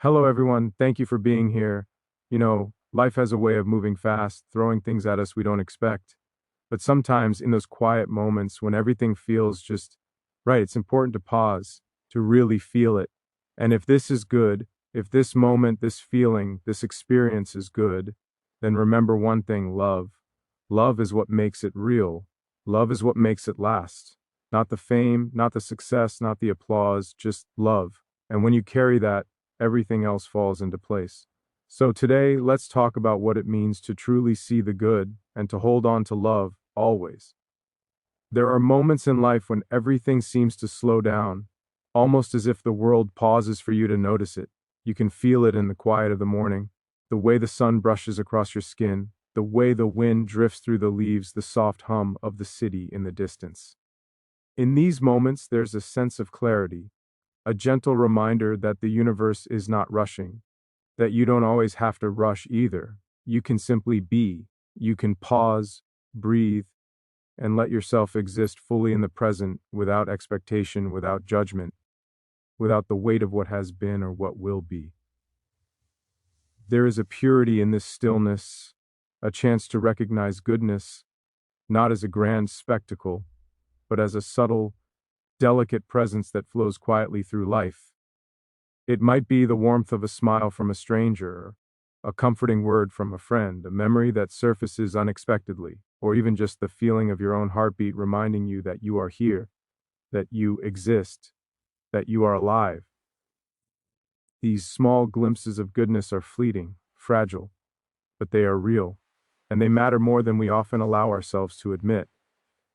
Hello, everyone. Thank you for being here. Life has a way of moving fast, throwing things at us we don't expect. But sometimes in those quiet moments when everything feels just right, it's important to pause, to really feel it. And if this is good, if this moment, this feeling, this experience is good, then remember one thing: love. Love is what makes it real. Love is what makes it last. Not the fame, not the success, not the applause, just love. And when you carry that, everything else falls into place. So today, let's talk about what it means to truly see the good and to hold on to love always. There are moments in life when everything seems to slow down, almost as if the world pauses for you to notice it. You can feel it in the quiet of the morning, the way the sun brushes across your skin, the way the wind drifts through the leaves, the soft hum of the city in the distance. In these moments, there's a sense of clarity, a gentle reminder that the universe is not rushing, that you don't always have to rush either. You can simply be. You can pause, breathe, and let yourself exist fully in the present without expectation, without judgment, without the weight of what has been or what will be. There is a purity in this stillness, a chance to recognize goodness, not as a grand spectacle, but as a subtle, delicate presence that flows quietly through life. It might be the warmth of a smile from a stranger, a comforting word from a friend, a memory that surfaces unexpectedly, or even just the feeling of your own heartbeat reminding you that you are here, that you exist, that you are alive. These small glimpses of goodness are fleeting, fragile, but they are real, and they matter more than we often allow ourselves to admit.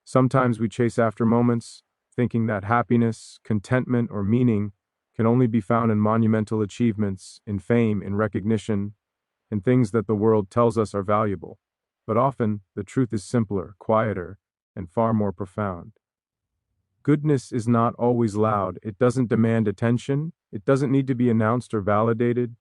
Sometimes we chase after moments, thinking that happiness, contentment, or meaning can only be found in monumental achievements, in fame, in recognition, in things that the world tells us are valuable. But often, the truth is simpler, quieter, and far more profound. Goodness is not always loud. It doesn't demand attention. It doesn't need to be announced or validated.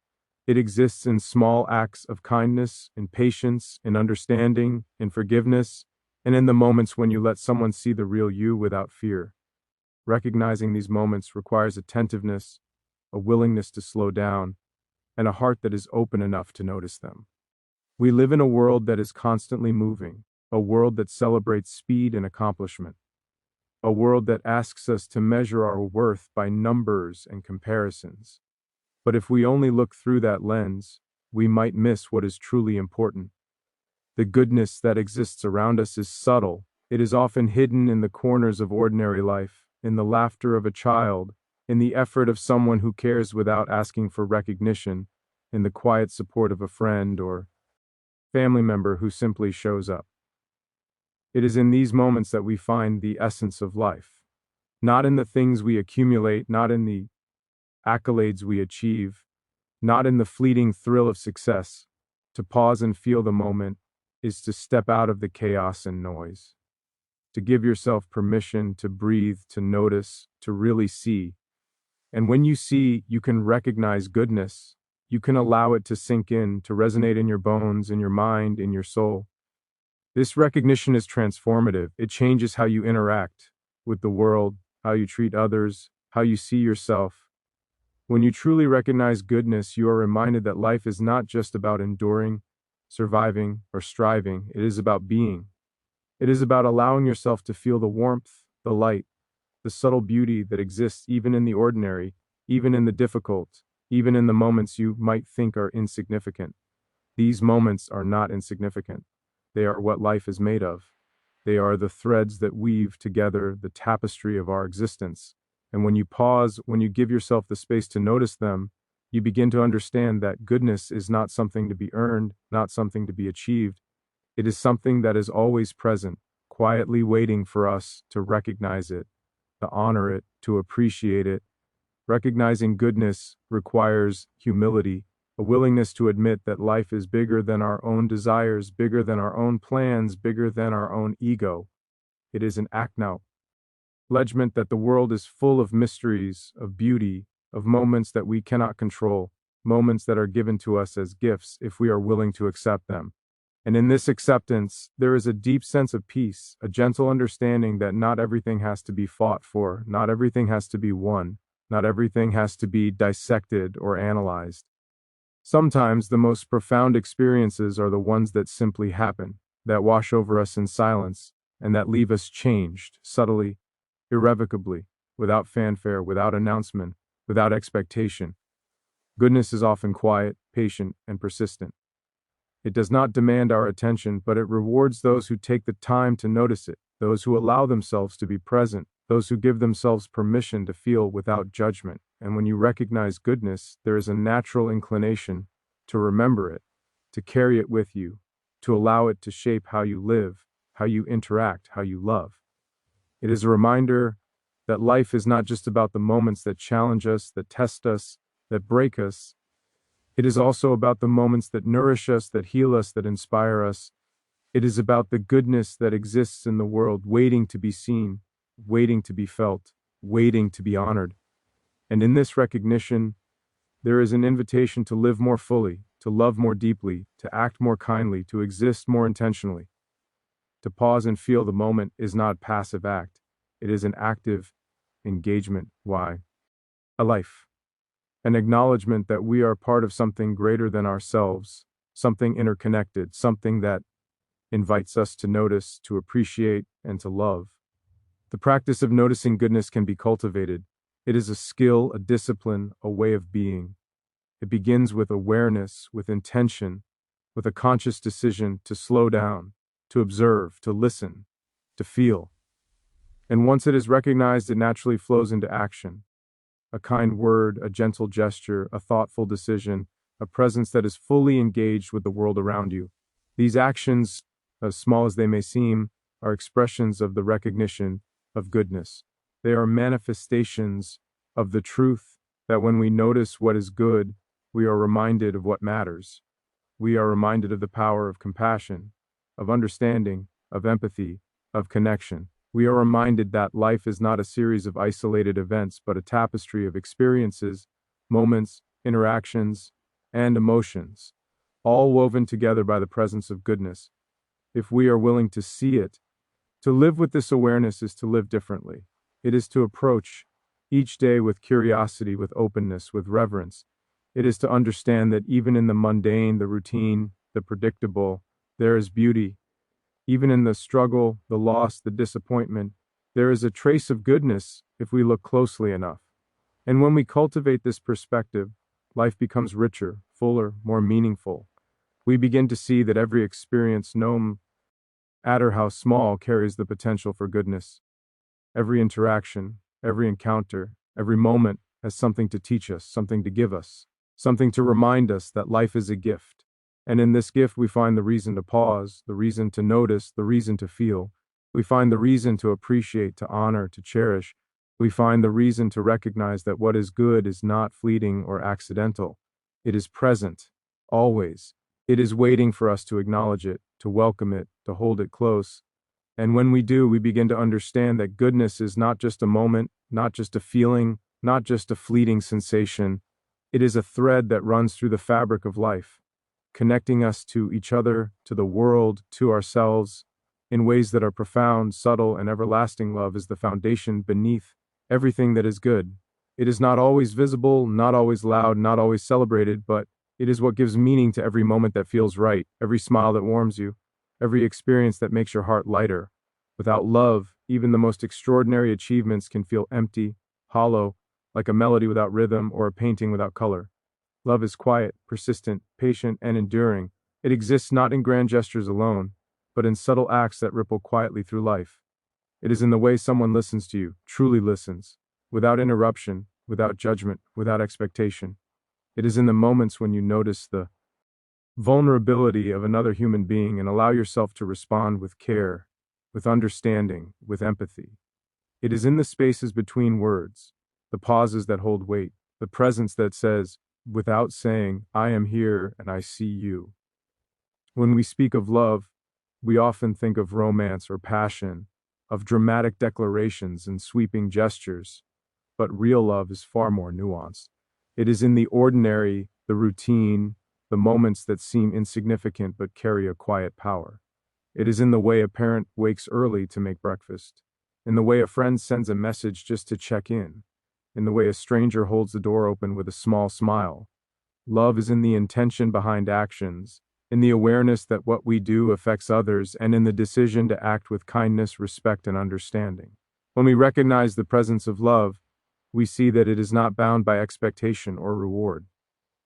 It exists in small acts of kindness, in patience, in understanding, in forgiveness, and in the moments when you let someone see the real you without fear. Recognizing these moments requires attentiveness, a willingness to slow down, and a heart that is open enough to notice them. We live in a world that is constantly moving, a world that celebrates speed and accomplishment, a world that asks us to measure our worth by numbers and comparisons. But if we only look through that lens, we might miss what is truly important. The goodness that exists around us is subtle. It is often hidden in the corners of ordinary life, in the laughter of a child, in the effort of someone who cares without asking for recognition, in the quiet support of a friend or family member who simply shows up. It is in these moments that we find the essence of life, not in the things we accumulate, not in the accolades we achieve, not in the fleeting thrill of success. To pause and feel the moment is to step out of the chaos and noise, to give yourself permission to breathe, to notice, to really see. And when you see, you can recognize goodness. You can allow it to sink in, to resonate in your bones, in your mind, in your soul. This recognition is transformative. It changes how you interact with the world, how you treat others, how you see yourself. When you truly recognize goodness, you are reminded that life is not just about enduring, surviving, or striving. It is about being. It is about allowing yourself to feel the warmth, the light, the subtle beauty that exists even in the ordinary, even in the difficult, even in the moments you might think are insignificant. These moments are not insignificant. They are what life is made of. They are the threads that weave together the tapestry of our existence. And when you pause, when you give yourself the space to notice them, you begin to understand that goodness is not something to be earned, not something to be achieved. It is something that is always present, quietly waiting for us to recognize it, to honor it, to appreciate it. Recognizing goodness requires humility, a willingness to admit that life is bigger than our own desires, bigger than our own plans, bigger than our own ego. It is an acknowledgement that the world is full of mysteries, of beauty, of moments that we cannot control, moments that are given to us as gifts if we are willing to accept them. And in this acceptance, there is a deep sense of peace, a gentle understanding that not everything has to be fought for, not everything has to be won, Not everything has to be dissected or analyzed. Sometimes the most profound experiences are the ones that simply happen, that wash over us in silence, and that leave us changed, subtly, irrevocably, without fanfare, without announcement, without expectation. Goodness is often quiet, patient, and persistent. It does not demand our attention, but it rewards those who take the time to notice it, those who allow themselves to be present, those who give themselves permission to feel without judgment. And when you recognize goodness, there is a natural inclination to remember it, to carry it with you, to allow it to shape how you live, how you interact, how you love. It is a reminder that life is not just about the moments that challenge us, that test us, that break us. It is also about the moments that nourish us, that heal us, that inspire us. It is about the goodness that exists in the world, waiting to be seen, waiting to be felt, waiting to be honored. And in this recognition, there is an invitation to live more fully, to love more deeply, to act more kindly, to exist more intentionally. To pause and feel the moment is not a passive act. It is an active engagement. Why? A life. An acknowledgement that we are part of something greater than ourselves, something interconnected, something that invites us to notice, to appreciate, and to love. The practice of noticing goodness can be cultivated. It is a skill, a discipline, a way of being. It begins with awareness, with intention, with a conscious decision to slow down, to observe, to listen, to feel. And once it is recognized, it naturally flows into action. A kind word, a gentle gesture, a thoughtful decision, a presence that is fully engaged with the world around you. These actions, as small as they may seem, are expressions of the recognition of goodness. They are manifestations of the truth that when we notice what is good, we are reminded of what matters. We are reminded of the power of compassion, of understanding, of empathy, of connection. We are reminded that life is not a series of isolated events, but a tapestry of experiences, moments, interactions, and emotions, all woven together by the presence of goodness. If we are willing to see it, to live with this awareness is to live differently. It is to approach each day with curiosity, with openness, with reverence. It is to understand that even in the mundane, the routine, the predictable, there is beauty. Even in the struggle, the loss, the disappointment, there is a trace of goodness if we look closely enough. And when we cultivate this perspective, life becomes richer, fuller, more meaningful. We begin to see that every experience, no matter how small, carries the potential for goodness. Every interaction, every encounter, every moment has something to teach us, something to give us, something to remind us that life is a gift. And in this gift, we find the reason to pause, the reason to notice, the reason to feel. We find the reason to appreciate, to honor, to cherish. We find the reason to recognize that what is good is not fleeting or accidental. It is present, always. It is waiting for us to acknowledge it, to welcome it, to hold it close. And when we do, we begin to understand that goodness is not just a moment, not just a feeling, not just a fleeting sensation. It is a thread that runs through the fabric of life, connecting us to each other, to the world, to ourselves, in ways that are profound, subtle, and everlasting. Love is the foundation beneath everything that is good. It is not always visible, not always loud, not always celebrated, but it is what gives meaning to every moment that feels right, every smile that warms you, every experience that makes your heart lighter. Without love, even the most extraordinary achievements can feel empty, hollow, like a melody without rhythm or a painting without color. Love is quiet, persistent, patient, and enduring. It exists not in grand gestures alone, but in subtle acts that ripple quietly through life. It is in the way someone listens to you, truly listens, without interruption, without judgment, without expectation. It is in the moments when you notice the vulnerability of another human being and allow yourself to respond with care, with understanding, with empathy. It is in the spaces between words, the pauses that hold weight, the presence that says, without saying, I am here and I see you. When we speak of love, we often think of romance or passion, of dramatic declarations and sweeping gestures, but real love is far more nuanced. It is in the ordinary, the routine, the moments that seem insignificant but carry a quiet power. It is in the way a parent wakes early to make breakfast, in the way a friend sends a message just to check in, in the way a stranger holds the door open with a small smile. Love is in the intention behind actions, in the awareness that what we do affects others, and in the decision to act with kindness, respect, and understanding. When we recognize the presence of love, we see that it is not bound by expectation or reward.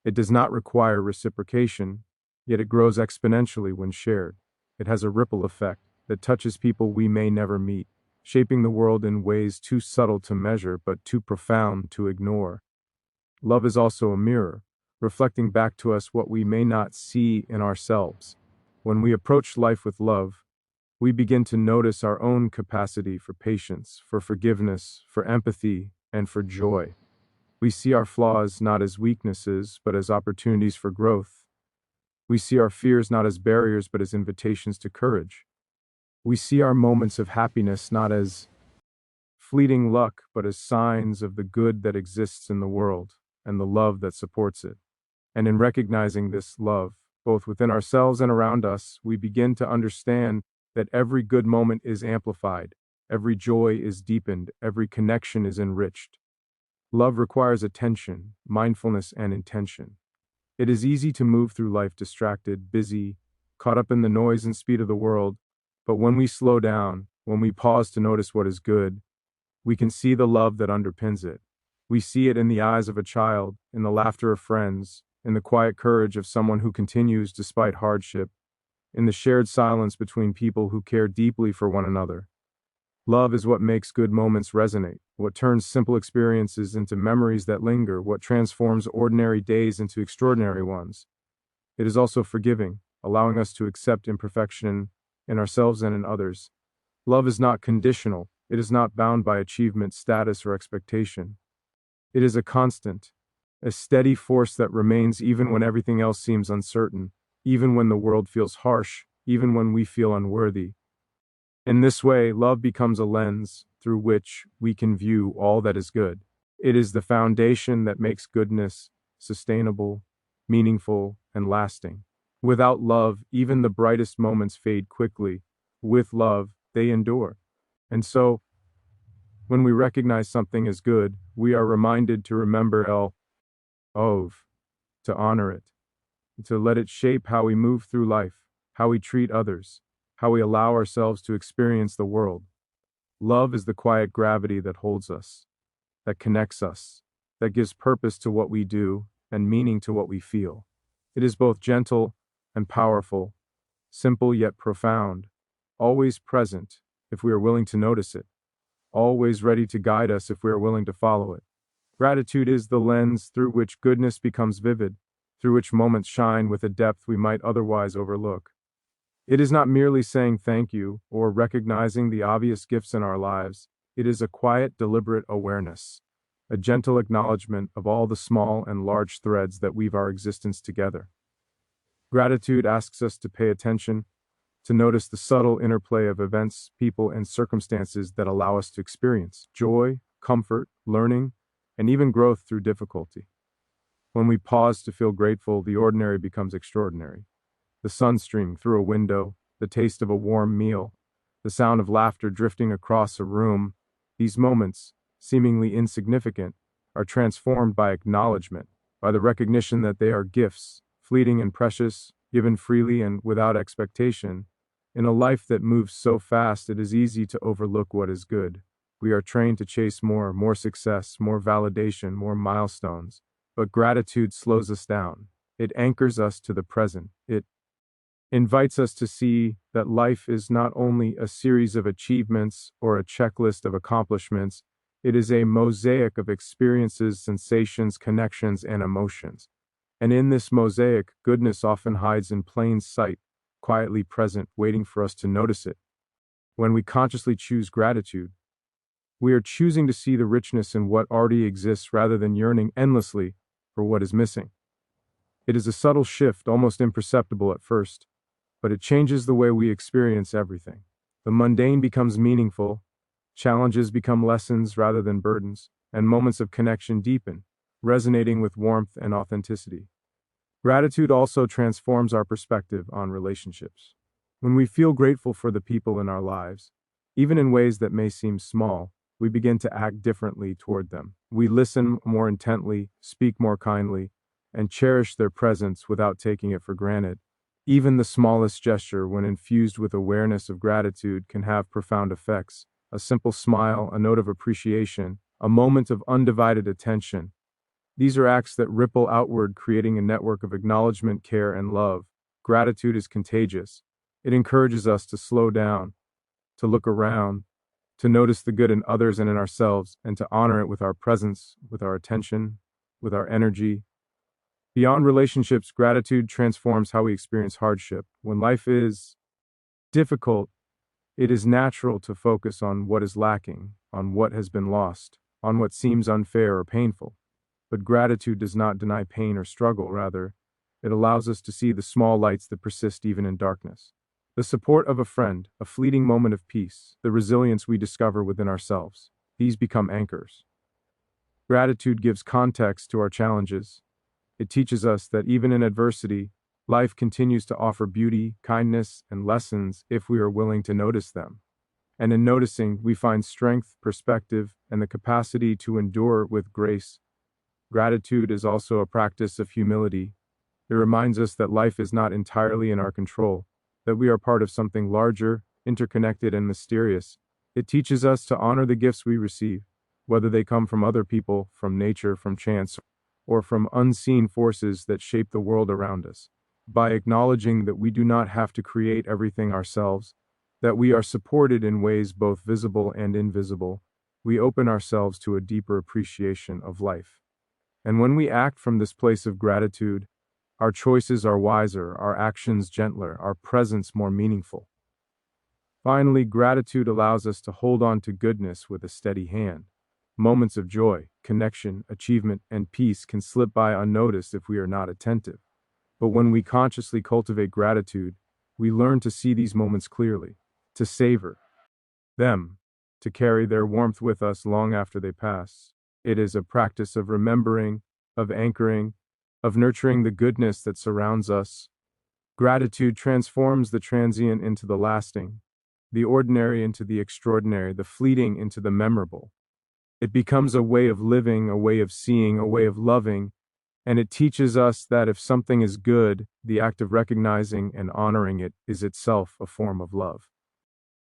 It does not require reciprocation, yet it grows exponentially when shared. It has a ripple effect that touches people we may never meet, shaping the world in ways too subtle to measure but too profound to ignore. Love is also a mirror, reflecting back to us what we may not see in ourselves. When we approach life with love, we begin to notice our own capacity for patience, for forgiveness, for empathy, and for joy. We see our flaws not as weaknesses, but as opportunities for growth. We see our fears not as barriers, but as invitations to courage. We see our moments of happiness not as fleeting luck, but as signs of the good that exists in the world and the love that supports it. And in recognizing this love, both within ourselves and around us, we begin to understand that every good moment is amplified, every joy is deepened, every connection is enriched. Love requires attention, mindfulness, and intention. It is easy to move through life distracted, busy, caught up in the noise and speed of the world, but when we slow down, when we pause to notice what is good, we can see the love that underpins it. We see it in the eyes of a child, in the laughter of friends, in the quiet courage of someone who continues despite hardship, in the shared silence between people who care deeply for one another. Love is what makes good moments resonate, what turns simple experiences into memories that linger, what transforms ordinary days into extraordinary ones. It is also forgiving, allowing us to accept imperfection in ourselves and in others. Love is not conditional, it is not bound by achievement, status, or expectation. It is a constant, a steady force that remains even when everything else seems uncertain, even when the world feels harsh, even when we feel unworthy. In this way, love becomes a lens through which we can view all that is good. It is the foundation that makes goodness sustainable, meaningful, and lasting. Without love, even the brightest moments fade quickly. With love, they endure. And so, when we recognize something as good, we are reminded to remember to honor it, to let it shape how we move through life, how we treat others, how we allow ourselves to experience the world. Love is the quiet gravity that holds us, that connects us, that gives purpose to what we do and meaning to what we feel. It is both gentle and powerful, simple yet profound, always present if we are willing to notice it, always ready to guide us if we are willing to follow it. Gratitude is the lens through which goodness becomes vivid, through which moments shine with a depth we might otherwise overlook. It is not merely saying thank you or recognizing the obvious gifts in our lives. It is a quiet, deliberate awareness, a gentle acknowledgement of all the small and large threads that weave our existence together. Gratitude asks us to pay attention, to notice the subtle interplay of events, people, and circumstances that allow us to experience joy, comfort, learning, and even growth through difficulty. When we pause to feel grateful, the ordinary becomes extraordinary. The sun streaming through a window, the taste of a warm meal, the sound of laughter drifting across a room, these moments, seemingly insignificant, are transformed by acknowledgement, by the recognition that they are gifts, fleeting and precious, given freely and without expectation. In a life that moves so fast, it is easy to overlook what is good. We are trained to chase more success, more validation, more milestones. But gratitude slows us down. It anchors us to the present. It invites us to see that life is not only a series of achievements or a checklist of accomplishments, it is a mosaic of experiences, sensations, connections, and emotions. And in this mosaic, goodness often hides in plain sight, quietly present, waiting for us to notice it. When we consciously choose gratitude, we are choosing to see the richness in what already exists rather than yearning endlessly for what is missing. It is a subtle shift, almost imperceptible at first, but it changes the way we experience everything. The mundane becomes meaningful, challenges become lessons rather than burdens, and moments of connection deepen, resonating with warmth and authenticity. Gratitude also transforms our perspective on relationships. When we feel grateful for the people in our lives, even in ways that may seem small, we begin to act differently toward them. We listen more intently, speak more kindly, and cherish their presence without taking it for granted. Even the smallest gesture, when infused with awareness of gratitude, can have profound effects. A simple smile, a note of appreciation, a moment of undivided attention. These are acts that ripple outward, creating a network of acknowledgement, care, and love. Gratitude is contagious. It encourages us to slow down, to look around, to notice the good in others and in ourselves, and to honor it with our presence, with our attention, with our energy. Beyond relationships, gratitude transforms how we experience hardship. When life is difficult, it is natural to focus on what is lacking, on what has been lost, on what seems unfair or painful. But gratitude does not deny pain or struggle, rather, it allows us to see the small lights that persist even in darkness. The support of a friend, a fleeting moment of peace, the resilience we discover within ourselves. These become anchors. Gratitude gives context to our challenges. It teaches us that even in adversity, life continues to offer beauty, kindness, and lessons if we are willing to notice them. And in noticing, we find strength, perspective, and the capacity to endure with grace. Gratitude is also a practice of humility. It reminds us that life is not entirely in our control, that we are part of something larger, interconnected, and mysterious. It teaches us to honor the gifts we receive, whether they come from other people, from nature, from chance, or from unseen forces that shape the world around us. By acknowledging that we do not have to create everything ourselves, that we are supported in ways both visible and invisible, we open ourselves to a deeper appreciation of life. And when we act from this place of gratitude, our choices are wiser, our actions gentler, our presence more meaningful. Finally, gratitude allows us to hold on to goodness with a steady hand. Moments of joy, connection, achievement, and peace can slip by unnoticed if we are not attentive. But when we consciously cultivate gratitude, we learn to see these moments clearly, to savor them, to carry their warmth with us long after they pass. It is a practice of remembering, of anchoring, of nurturing the goodness that surrounds us. Gratitude transforms the transient into the lasting, the ordinary into the extraordinary, the fleeting into the memorable. It becomes a way of living, a way of seeing, a way of loving, and it teaches us that if something is good, the act of recognizing and honoring it is itself a form of love.